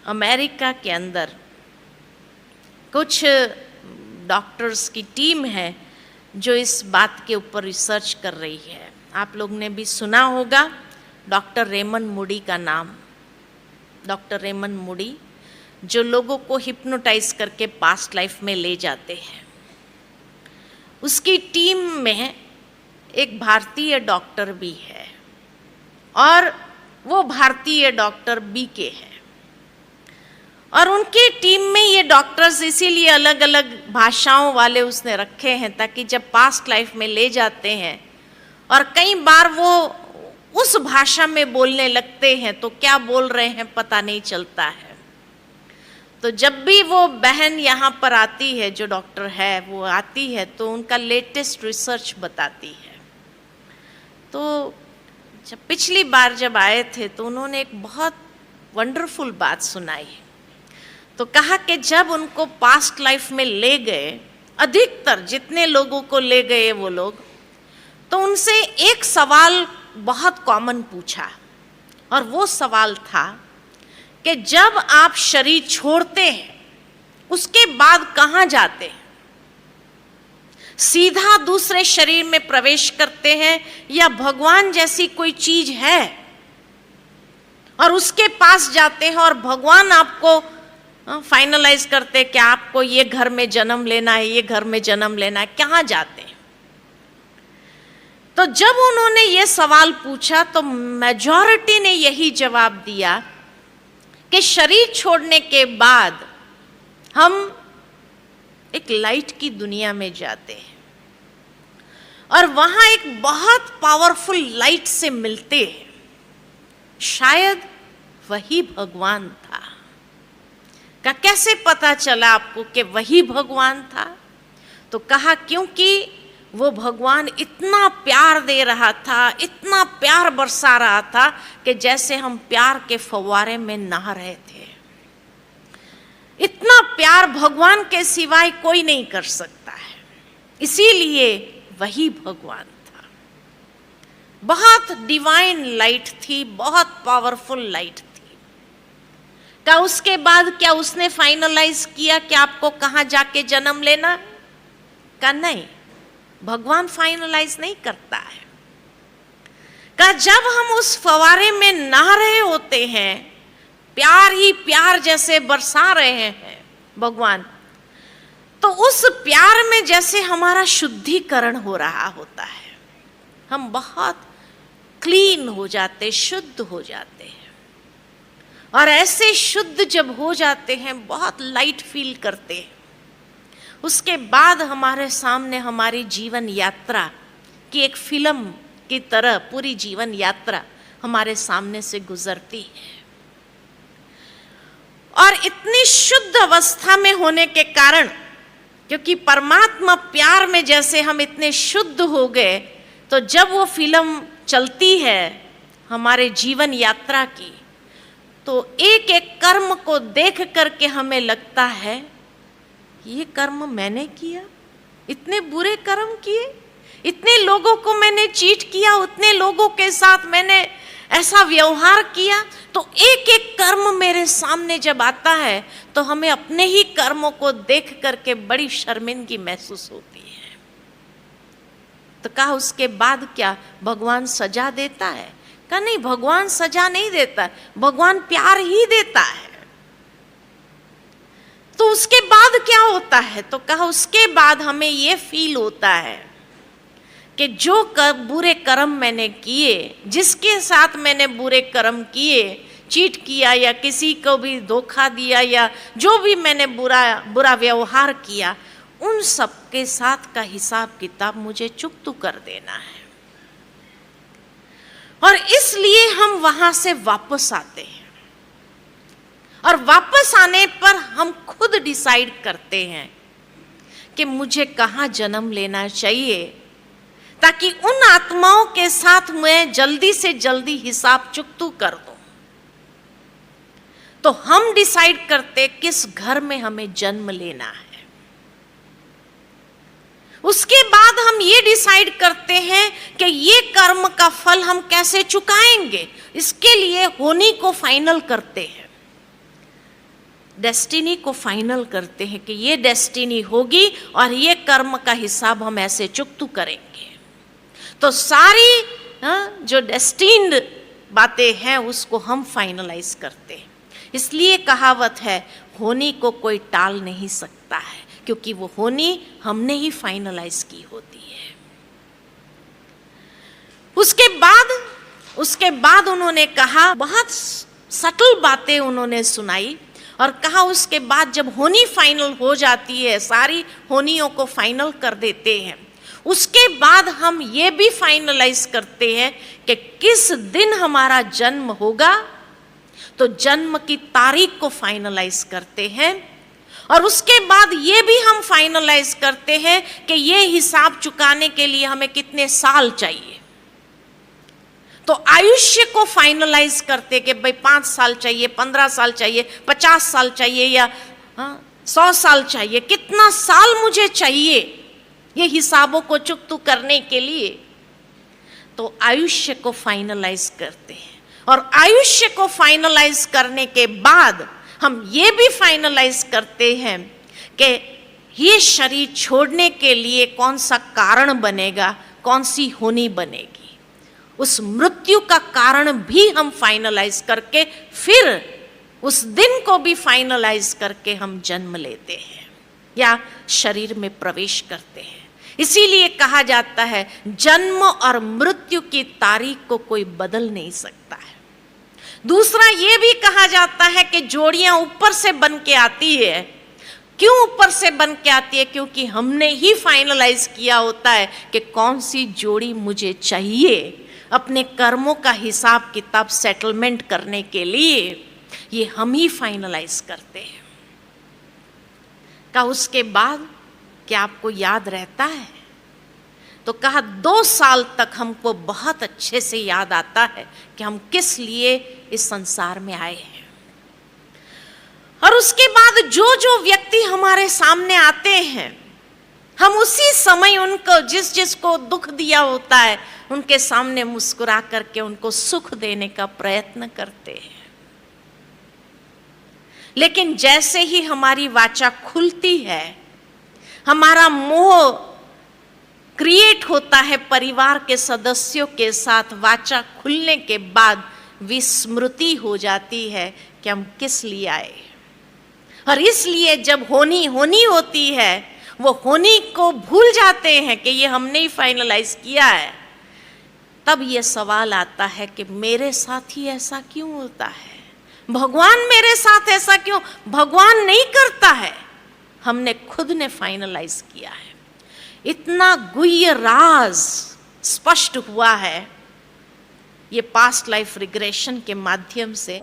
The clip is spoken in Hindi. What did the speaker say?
अमेरिका के अंदर कुछ डॉक्टर्स की टीम है जो इस बात के ऊपर रिसर्च कर रही है। आप लोग ने भी सुना होगा डॉक्टर रेमंड मूडी का नाम। डॉक्टर रेमंड मूडी जो लोगों को हिप्नोटाइज करके पास्ट लाइफ में ले जाते हैं, उसकी टीम में एक भारतीय डॉक्टर भी है और वो भारतीय डॉक्टर बीके है। और उनकी टीम में ये डॉक्टर्स इसीलिए अलग अलग भाषाओं वाले उसने रखे हैं ताकि जब पास्ट लाइफ में ले जाते हैं और कई बार वो उस भाषा में बोलने लगते हैं तो क्या बोल रहे हैं पता नहीं चलता है। तो जब भी वो बहन यहाँ पर आती है, जो डॉक्टर है वो आती है, तो उनका लेटेस्ट रिसर्च बताती है। तो जब पिछली बार जब आए थे तो उन्होंने एक बहुत वंडरफुल बात सुनाई। तो कहा कि जब उनको पास्ट लाइफ में ले गए, अधिकतर जितने लोगों को ले गए वो लोग, तो उनसे एक सवाल बहुत कॉमन पूछा और वो सवाल था कि जब आप शरीर छोड़ते हैं उसके बाद कहाँ जाते हैं? सीधा दूसरे शरीर में प्रवेश करते हैं या भगवान जैसी कोई चीज है और उसके पास जाते हैं और भगवान आपको फाइनलाइज करते कि आपको ये घर में जन्म लेना है, ये घर में जन्म लेना है, कहाँ जाते हैं? तो जब उन्होंने ये सवाल पूछा तो मेजॉरिटी ने यही जवाब दिया कि शरीर छोड़ने के बाद हम एक लाइट की दुनिया में जाते हैं और वहां एक बहुत पावरफुल लाइट से मिलते हैं। शायद वही भगवान था। का कैसे पता चला आपको कि वही भगवान था? तो कहा क्योंकि वो भगवान इतना प्यार दे रहा था, इतना प्यार बरसा रहा था कि जैसे हम प्यार के फव्वारे में नहा रहे थे। इतना प्यार भगवान के सिवाय कोई नहीं कर सकता है, इसीलिए वही भगवान था। बहुत डिवाइन लाइट थी, बहुत पावरफुल लाइट थी। क्या उसके बाद क्या उसने फाइनलाइज किया कि आपको कहाँ जाके जन्म लेना? का नहीं, भगवान फाइनलाइज नहीं करता है। का जब हम उस फवारे में नहा रहे होते हैं, प्यार ही प्यार जैसे बरसा रहे हैं भगवान, तो उस प्यार में जैसे हमारा शुद्धिकरण हो रहा होता है, हम बहुत क्लीन हो जाते, शुद्ध हो जाते हैं। और ऐसे शुद्ध जब हो जाते हैं, बहुत लाइट फील करते हैं, उसके बाद हमारे सामने हमारी जीवन यात्रा की एक फिल्म की तरह पूरी जीवन यात्रा हमारे सामने से गुजरती है। और इतनी शुद्ध अवस्था में होने के कारण, क्योंकि परमात्मा प्यार में जैसे हम इतने शुद्ध हो गए, तो जब वो फिल्म चलती है हमारे जीवन यात्रा की, तो एक एक कर्म को देख करके हमें लगता है ये कर्म मैंने किया, इतने बुरे कर्म किए, इतने लोगों को मैंने चीट किया, उतने लोगों के साथ मैंने ऐसा व्यवहार किया। तो एक एक कर्म मेरे सामने जब आता है तो हमें अपने ही कर्मों को देख करके बड़ी शर्मिंदगी महसूस होती है। तो कहा उसके बाद क्या भगवान सजा देता है? कहा नहीं, भगवान सजा नहीं देता, भगवान प्यार ही देता है। तो उसके बाद क्या होता है? तो कहा उसके बाद हमें ये फील होता है कि जो बुरे कर्म मैंने किए, जिसके साथ मैंने बुरे कर्म किए, चीट किया या किसी को भी धोखा दिया या जो भी मैंने बुरा व्यवहार किया, उन सब के साथ का हिसाब किताब मुझे चुकता कर देना है। और इसलिए हम वहां से वापस आते हैं और वापस आने पर हम खुद डिसाइड करते हैं कि मुझे कहाँ जन्म लेना चाहिए, ताकि उन आत्माओं के साथ मैं जल्दी से जल्दी हिसाब चुकता कर दूं। तो हम डिसाइड करते किस घर में हमें जन्म लेना है। उसके बाद हम ये डिसाइड करते हैं कि ये कर्म का फल हम कैसे चुकाएंगे, इसके लिए होनी को फाइनल करते हैं। डेस्टिनी को फाइनल करते हैं कि ये डेस्टिनी होगी और ये कर्म का हिसाब हम ऐसे चुकतू करेंगे। तो सारी जो डेस्टिन्ड बातें हैं उसको हम फाइनलाइज करते हैं। इसलिए कहावत है, होनी को कोई टाल नहीं सकता है, क्योंकि वो होनी हमने ही फाइनलाइज की होती है। उसके बाद उन्होंने कहा, बहुत सटल बातें उन्होंने सुनाई और कहा उसके बाद जब होनी फाइनल हो जाती है, सारी होनियों को फाइनल कर देते हैं, उसके बाद हम ये भी फाइनलाइज करते हैं कि किस दिन हमारा जन्म होगा। तो जन्म की तारीख को फाइनलाइज करते हैं और उसके बाद ये भी हम फाइनलाइज करते हैं कि ये हिसाब चुकाने के लिए हमें कितने साल चाहिए। तो आयुष्य को फाइनलाइज करते कि भाई 5 साल चाहिए, 15 साल चाहिए, 50 साल चाहिए या 100 साल चाहिए, कितना साल मुझे चाहिए ये हिसाबों को चुकतू करने के लिए। तो आयुष्य को फाइनलाइज करते हैं और आयुष्य को फाइनलाइज करने के बाद हम ये भी फाइनलाइज करते हैं कि ये शरीर छोड़ने के लिए कौन सा कारण बनेगा, कौन सी होनी बनेगी। उस मृत्यु का कारण भी हम फाइनलाइज करके फिर उस दिन को भी फाइनलाइज करके हम जन्म लेते हैं या शरीर में प्रवेश करते हैं। इसीलिए कहा जाता है जन्म और मृत्यु की तारीख को कोई बदल नहीं सकता है। दूसरा ये भी कहा जाता है कि जोड़ियां ऊपर से बन के आती है। क्यों ऊपर से बन के आती है? क्योंकि हमने ही फाइनलाइज किया होता है कि कौन सी जोड़ी मुझे चाहिए अपने कर्मों का हिसाब किताब सेटलमेंट करने के लिए। ये हम ही फाइनलाइज करते हैं। का उसके बाद क्या आपको याद रहता है? तो कहा 2 साल तक हमको बहुत अच्छे से याद आता है कि हम किस लिए इस संसार में आए हैं। और उसके बाद जो जो व्यक्ति हमारे सामने आते हैं, हम उसी समय उनको जिसको दुख दिया होता है उनके सामने मुस्कुरा करके उनको सुख देने का प्रयत्न करते हैं। लेकिन जैसे ही हमारी वाचा खुलती है, हमारा मोह क्रिएट होता है परिवार के सदस्यों के साथ, वाचा खुलने के बाद विस्मृति हो जाती है कि हम किस लिए आए। और इसलिए जब होनी होती है, वो होनी को भूल जाते हैं कि ये हमने ही फाइनलाइज किया है। तब ये सवाल आता है कि मेरे साथ ही ऐसा क्यों होता है? भगवान मेरे साथ ऐसा क्यों? भगवान नहीं करता है, हमने खुद ने फाइनलाइज किया है। इतना गुह्य राज स्पष्ट हुआ है ये पास्ट लाइफ रिग्रेशन के माध्यम से।